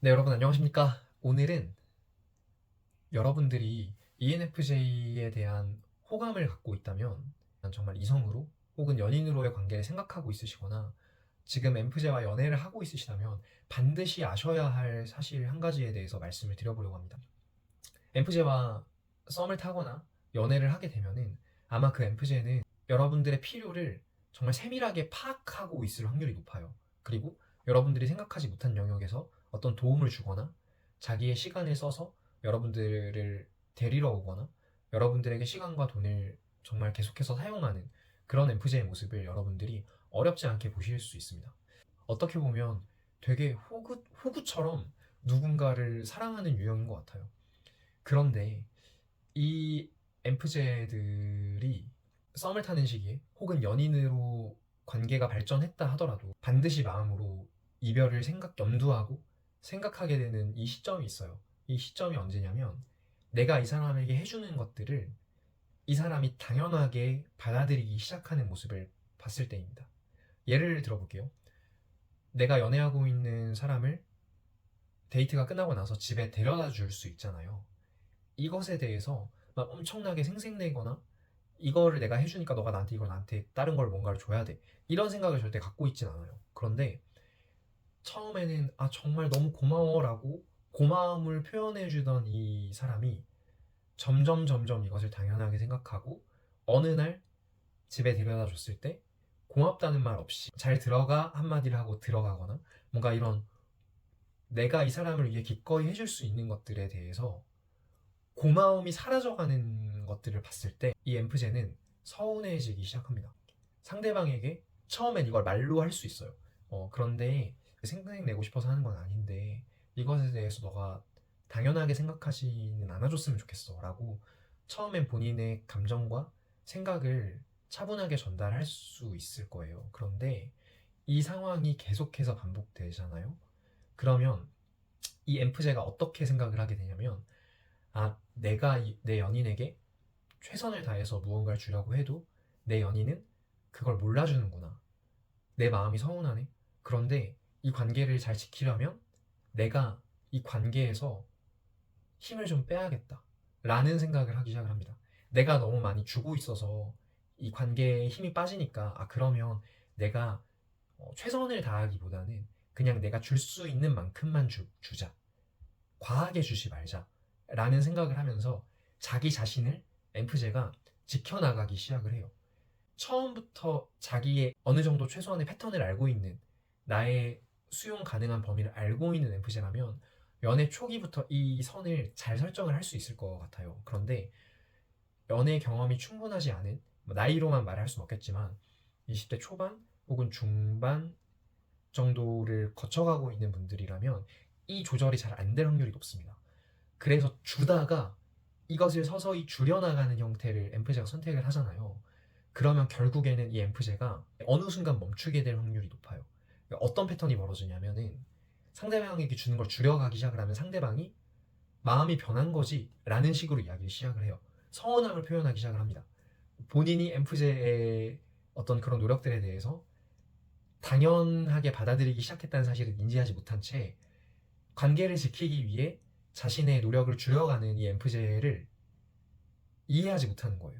네, 여러분 안녕하십니까? 오늘은 여러분들이 ENFJ에 대한 호감을 갖고 있다면 정말 이성으로 혹은 연인으로의 관계를 생각하고 있으시거나 지금 MFJ와 연애를 하고 있으시다면 반드시 아셔야 할 사실 한 가지에 대해서 말씀을 드려보려고 합니다. MFJ와 썸을 타거나 연애를 하게 되면은 아마 그 MFJ는 여러분들의 필요를 정말 세밀하게 파악하고 있을 확률이 높아요. 그리고 여러분들이 생각하지 못한 영역에서 어떤 도움을 주거나 자기의 시간을 써서 여러분들을 데리러 오거나 여러분들에게 시간과 돈을 정말 계속해서 사용하는 그런 MFJ의 모습을 여러분들이 어렵지 않게 보실 수 있습니다. 어떻게 보면 되게 호구처럼 누군가를 사랑하는 유형인 것 같아요. 그런데 이 엠프제들이 썸을 타는 시기에 혹은 연인으로 관계가 발전했다 하더라도 반드시 마음으로 이별을 염두하고 생각하게 되는 이 시점이 있어요. 이 시점이 언제냐면 내가 이 사람에게 해주는 것들을 이 사람이 당연하게 받아들이기 시작하는 모습을 봤을 때입니다. 예를 들어볼게요. 내가 연애하고 있는 사람을 데이트가 끝나고 나서 집에 데려다 줄 수 있잖아요. 이것에 대해서 막 엄청나게 생색내거나 이거를 내가 해주니까 너가 나한테 이걸 나한테 다른 걸 뭔가를 줘야 돼. 이런 생각을 절대 갖고 있진 않아요. 그런데 처음에는 아 정말 너무 고마워라고 고마움을 표현해주던 이 사람이 점점 이것을 당연하게 생각하고 어느 날 집에 데려다 줬을 때 고맙다는 말 없이 잘 들어가 한마디를 하고 들어가거나 뭔가 이런 내가 이 사람을 위해 기꺼이 해줄 수 있는 것들에 대해서 고마움이 사라져가는 것들을 봤을 때 이 엠프제는 서운해지기 시작합니다. 상대방에게 처음엔 이걸 말로 할 수 있어요. 그런데 생각내고 싶어서 하는 건 아닌데 이것에 대해서 너가 당연하게 생각하지는 않아줬으면 좋겠어 라고 처음엔 본인의 감정과 생각을 차분하게 전달할 수 있을 거예요. 그런데 이 상황이 계속해서 반복되잖아요. 그러면 이 엠프제가 어떻게 생각을 하게 되냐면 아, 내가 내 연인에게 최선을 다해서 무언가를 주려고 해도 내 연인은 그걸 몰라주는구나. 내 마음이 서운하네. 그런데 이 관계를 잘 지키려면 내가 이 관계에서 힘을 좀 빼야겠다. 라는 생각을 하기 시작을 합니다. 내가 너무 많이 주고 있어서 이 관계에 힘이 빠지니까 아, 그러면 내가 최선을 다하기보다는 그냥 내가 줄 수 있는 만큼만 주자. 과하게 주지 말자 라는 생각을 하면서 자기 자신을 엠프제가 지켜나가기 시작을 해요. 처음부터 자기의 어느 정도 최소한의 패턴을 알고 있는 나의 수용 가능한 범위를 알고 있는 엠프제라면 연애 초기부터 이 선을 잘 설정을 할 수 있을 것 같아요. 그런데 연애 경험이 충분하지 않은 나이로만 말할 수는 없겠지만 20대 초반 혹은 중반 정도를 거쳐가고 있는 분들이라면 이 조절이 잘 안 될 확률이 높습니다. 그래서 주다가 이것을 서서히 줄여나가는 형태를 엠프제가 선택을 하잖아요. 그러면 결국에는 이 엠프제가 어느 순간 멈추게 될 확률이 높아요. 그러니까 어떤 패턴이 벌어지냐면은 상대방에게 주는 걸 줄여가기 시작을 하면 상대방이 마음이 변한 거지 라는 식으로 이야기를 시작을 해요. 서운함을 표현하기 시작을 합니다. 본인이 엠프제의 어떤 그런 노력들에 대해서 당연하게 받아들이기 시작했다는 사실을 인지하지 못한 채 관계를 지키기 위해 자신의 노력을 줄여가는 이 엠프제를 이해하지 못하는 거예요.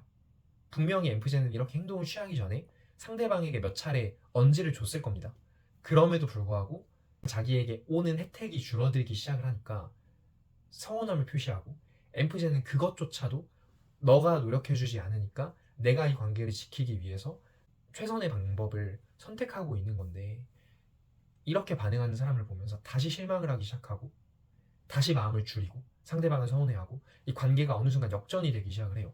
분명히 엠프제는 이렇게 행동을 취하기 전에 상대방에게 몇 차례 언지를 줬을 겁니다. 그럼에도 불구하고 자기에게 오는 혜택이 줄어들기 시작을 하니까 서운함을 표시하고 엠프제는 그것조차도 너가 노력해주지 않으니까 내가 이 관계를 지키기 위해서 최선의 방법을 선택하고 있는 건데 이렇게 반응하는 사람을 보면서 다시 실망을 하기 시작하고 다시 마음을 줄이고 상대방을 서운해하고 이 관계가 어느 순간 역전이 되기 시작을 해요.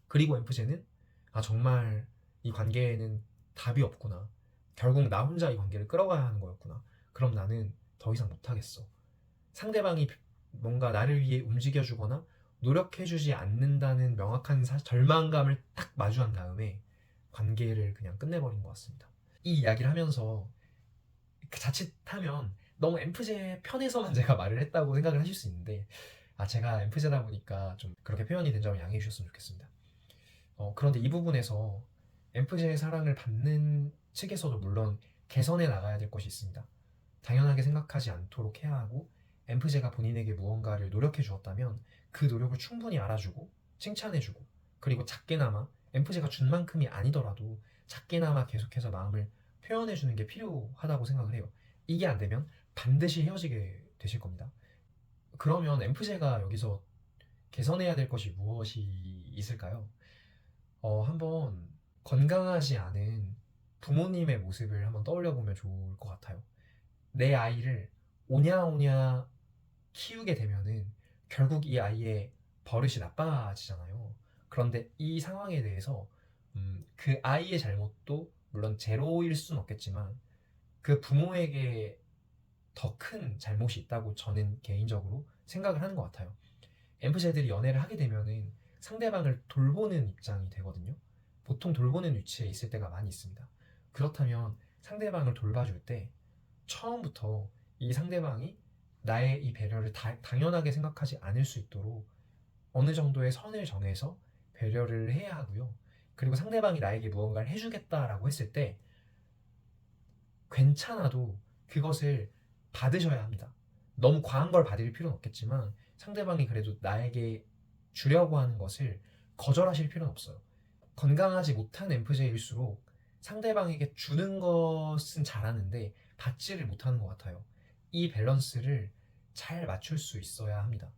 그리고 엠프제는 아 정말 이 관계에는 답이 없구나. 결국 나 혼자 이 관계를 끌어가야 하는 거였구나. 그럼 나는 더 이상 못하겠어. 상대방이 뭔가 나를 위해 움직여주거나 노력해주지 않는다는 명확한 절망감을 딱 마주한 다음에 관계를 그냥 끝내버린 것 같습니다. 이 이야기를 하면서 자칫하면 너무 엠프제 편에서만 제가 말을 했다고 생각을 하실 수 있는데 제가 엠프제다 보니까 좀 그렇게 표현이 된 점을 양해해 주셨으면 좋겠습니다. 그런데 이 부분에서 엠프제의 사랑을 받는 측에서도 물론 개선해 나가야 될 것이 있습니다. 당연하게 생각하지 않도록 해야 하고 엠프제가 본인에게 무언가를 노력해 주었다면 그 노력을 충분히 알아주고 칭찬해주고, 그리고 작게나마 엠프제가 준 만큼이 아니더라도 작게나마 계속해서 마음을 표현해 주는 게 필요하다고 생각을 해요. 이게 안 되면 반드시 헤어지게 되실 겁니다. 그러면 엠프제가 여기서 개선해야 될 것이 무엇이 있을까요? 한번 건강하지 않은 부모님의 모습을 한번 떠올려 보면 좋을 것 같아요. 내 아이를 오냐오냐 키우게 되면은 결국 이 아이의 버릇이 나빠지잖아요. 그런데 이 상황에 대해서 그 아이의 잘못도 물론 제로일 수는 없겠지만 그 부모에게 더 큰 잘못이 있다고 저는 개인적으로 생각을 하는 것 같아요. 엠프제들이 연애를 하게 되면은 상대방을 돌보는 입장이 되거든요. 보통 돌보는 위치에 있을 때가 많이 있습니다. 그렇다면 상대방을 돌봐줄 때 처음부터 이 상대방이 나의 이 배려를 당연하게 생각하지 않을 수 있도록 어느 정도의 선을 정해서 배려를 해야 하고요. 그리고 상대방이 나에게 무언가를 해주겠다라고 했을 때 괜찮아도 그것을 받으셔야 합니다. 너무 과한 걸 받을 필요는 없겠지만 상대방이 그래도 나에게 주려고 하는 것을 거절하실 필요는 없어요. 건강하지 못한 엠프제일수록 상대방에게 주는 것은 잘하는데 받지를 못하는 것 같아요. 이 밸런스를 잘 맞출 수 있어야 합니다.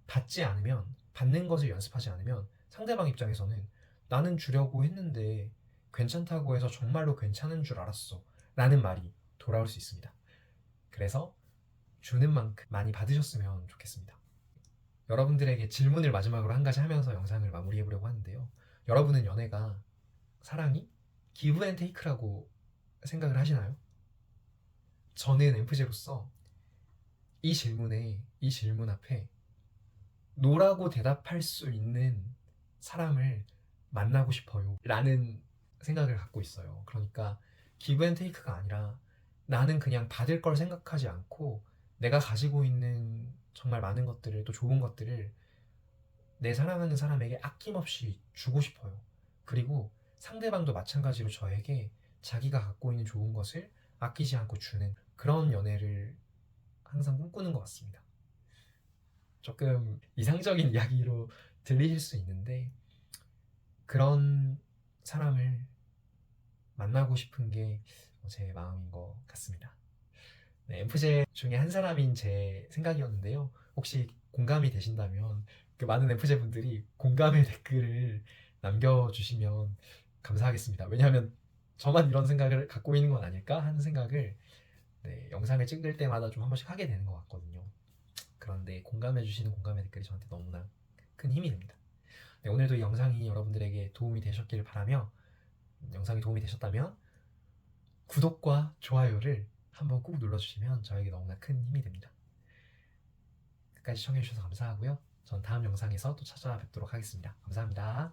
받지 않으면, 받는 것을 연습하지 않으면 상대방 입장에서는 나는 주려고 했는데 괜찮다고 해서 정말로 괜찮은 줄 알았어 라는 말이 돌아올 수 있습니다. 그래서 주는 만큼 많이 받으셨으면 좋겠습니다. 여러분들에게 질문을 마지막으로 한 가지 하면서 영상을 마무리해 보려고 하는데요. 여러분은 연애가, 사랑이 기브 앤 테이크라고 생각을 하시나요? 저는 엠프제로서 이 질문 앞에 노라고 대답할 수 있는 사람을 만나고 싶어요 라는 생각을 갖고 있어요. 그러니까 기브 앤 테이크가 아니라 나는 그냥 받을 걸 생각하지 않고 내가 가지고 있는 정말 많은 것들을, 또 좋은 것들을 내 사랑하는 사람에게 아낌없이 주고 싶어요. 그리고 상대방도 마찬가지로 저에게 자기가 갖고 있는 좋은 것을 아끼지 않고 주는 그런 연애를 항상 꿈꾸는 것 같습니다. 조금 이상적인 이야기로 들리실 수 있는데 그런 사람을 만나고 싶은 게 제 마음인 것 같습니다. 네, 엠프제 중에 한 사람인 제 생각이었는데요. 혹시 공감이 되신다면 그 많은 엠프제 분들이 공감의 댓글을 남겨주시면 감사하겠습니다. 왜냐하면 저만 이런 생각을 갖고 있는 건 아닐까 하는 생각을, 네, 영상을 찍을 때마다 좀 한 번씩 하게 되는 것 같거든요. 그런데 공감해주시는 공감의 댓글이 저한테 너무나 큰 힘이 됩니다. 네, 오늘도 이 영상이 여러분들에게 도움이 되셨기를 바라며, 영상이 도움이 되셨다면 구독과 좋아요를 한번 꾹 눌러주시면 저에게 너무나 큰 힘이 됩니다. 끝까지 시청해주셔서 감사하고요. 전 다음 영상에서 또 찾아뵙도록 하겠습니다. 감사합니다.